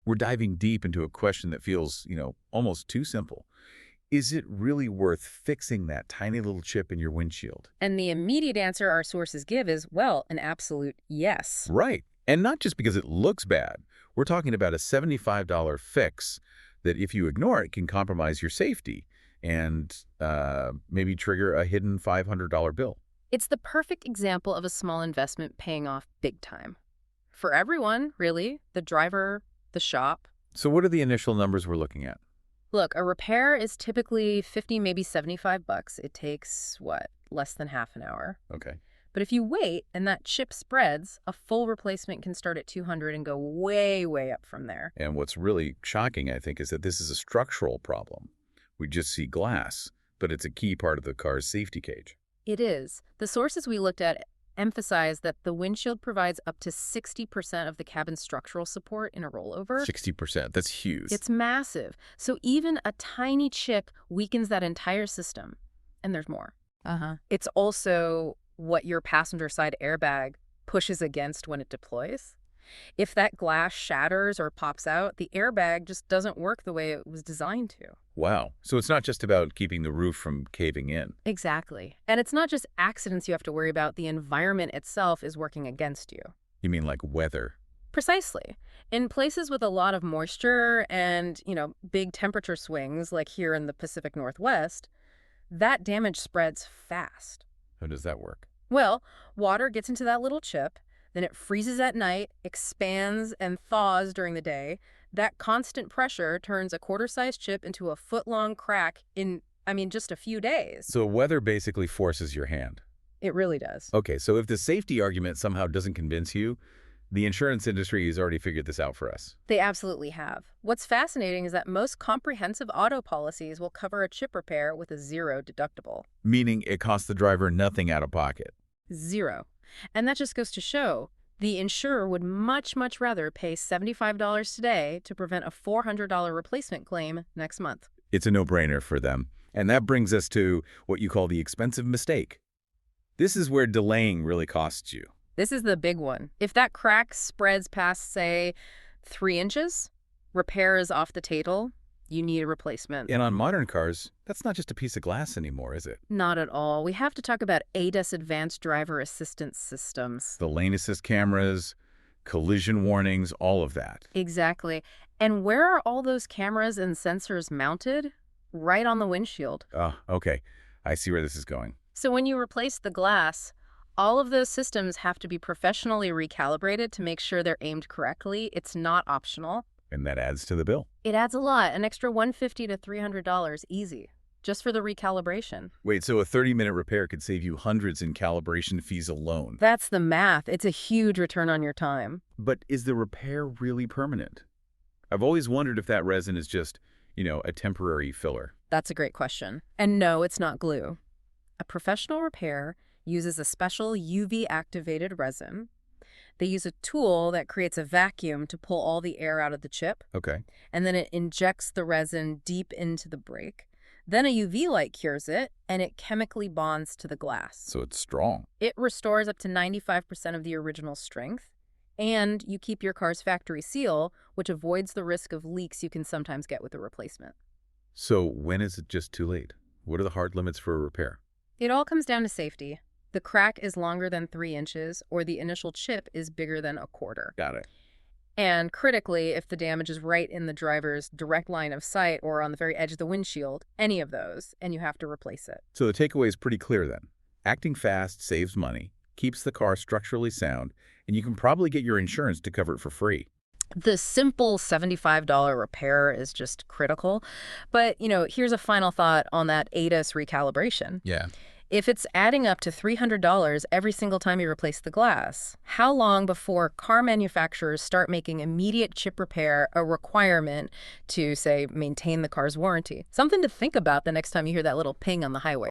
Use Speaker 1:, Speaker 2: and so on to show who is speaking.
Speaker 1: we're diving deep into a question that feels, almost too simple. Is it really worth fixing that tiny little chip in your windshield?
Speaker 2: And the immediate answer our sources give is, well, an absolute yes.
Speaker 1: Right. And not just because it looks bad. We're talking about a $75 fix that if you ignore it can compromise your safety and maybe trigger a hidden $500 bill.
Speaker 2: It's the perfect example of a small investment paying off big time. For everyone, really, the driver, the shop.
Speaker 1: So what are the initial numbers we're looking at?
Speaker 2: Look, a repair is typically 50, maybe $75. It takes, less than half an hour.
Speaker 1: Okay.
Speaker 2: But if you wait and that chip spreads, a full replacement can start at $200 and go way, way up from there.
Speaker 1: And what's really shocking, I think, is that this is a structural problem. We just see glass, but it's a key part of the car's safety cage.
Speaker 2: It is. The sources we looked at emphasize that the windshield provides up to 60% of the cabin's structural support in a rollover.
Speaker 1: 60%, that's huge.
Speaker 2: It's massive. So even a tiny chip weakens that entire system. And there's more. It's also what your passenger side airbag pushes against when it deploys. If that glass shatters or pops out, the airbag just doesn't work the way it was designed to.
Speaker 1: Wow. So it's not just about keeping the roof from caving in.
Speaker 2: Exactly. And it's not just accidents you have to worry about. The environment itself is working against you.
Speaker 1: You mean like weather?
Speaker 2: Precisely. In places with a lot of moisture and, big temperature swings, like here in the Pacific Northwest, that damage spreads fast.
Speaker 1: How does that work?
Speaker 2: Well, water gets into that little chip, then it freezes at night, expands and thaws during the day. That constant pressure turns a quarter-sized chip into a foot-long crack in, just a few days.
Speaker 1: So weather basically forces your hand.
Speaker 2: It really does.
Speaker 1: Okay, so if the safety argument somehow doesn't convince you, the insurance industry has already figured this out for us.
Speaker 2: They absolutely have. What's fascinating is that most comprehensive auto policies will cover a chip repair with a zero deductible.
Speaker 1: Meaning it costs the driver nothing out of pocket.
Speaker 2: Zero. And that just goes to show the insurer would much, much rather pay $75 today to prevent a $400 replacement claim next month.
Speaker 1: It's a no-brainer for them. And that brings us to what you call the expensive mistake. This is where delaying really costs you.
Speaker 2: This is the big one. If that crack spreads past, say, 3 inches, repair is off the table. You need a replacement.
Speaker 1: And on modern cars, that's not just a piece of glass anymore, is it?
Speaker 2: Not at all. We have to talk about ADAS, Advanced Driver Assistance Systems.
Speaker 1: The lane assist cameras, collision warnings, all of that.
Speaker 2: Exactly. And where are all those cameras and sensors mounted? Right on the windshield.
Speaker 1: Oh, okay. I see where this is going.
Speaker 2: So when you replace the glass, all of those systems have to be professionally recalibrated to make sure they're aimed correctly. It's not optional.
Speaker 1: And that adds to the bill.
Speaker 2: It adds a lot, an extra $150 to $300 easy, just for the recalibration.
Speaker 1: Wait, so a 30-minute repair could save you hundreds in calibration fees alone.
Speaker 2: That's the math. It's a huge return on your time.
Speaker 1: But is the repair really permanent? I've always wondered if that resin is just, a temporary filler.
Speaker 2: That's a great question. And no, it's not glue. A professional repair uses a special UV-activated resin. They use a tool that creates a vacuum to pull all the air out of the chip.
Speaker 1: Okay.
Speaker 2: And then it injects the resin deep into the brake. Then a UV light cures it, and it chemically bonds to the glass.
Speaker 1: So it's strong.
Speaker 2: It restores up to 95% of the original strength. And you keep your car's factory seal, which avoids the risk of leaks you can sometimes get with a replacement.
Speaker 1: So when is it just too late? What are the hard limits for a repair?
Speaker 2: It all comes down to safety. The crack is longer than 3 inches, or the initial chip is bigger than a quarter.
Speaker 1: Got it.
Speaker 2: And critically, if the damage is right in the driver's direct line of sight or on the very edge of the windshield, any of those, and you have to replace it.
Speaker 1: So the takeaway is pretty clear then. Acting fast saves money, keeps the car structurally sound, and you can probably get your insurance to cover it for free.
Speaker 2: The simple $75 repair is just critical. But, here's a final thought on that ADAS recalibration.
Speaker 1: Yeah.
Speaker 2: If it's adding up to $300 every single time you replace the glass, how long before car manufacturers start making immediate chip repair a requirement to, say, maintain the car's warranty? Something to think about the next time you hear that little ping on the highway.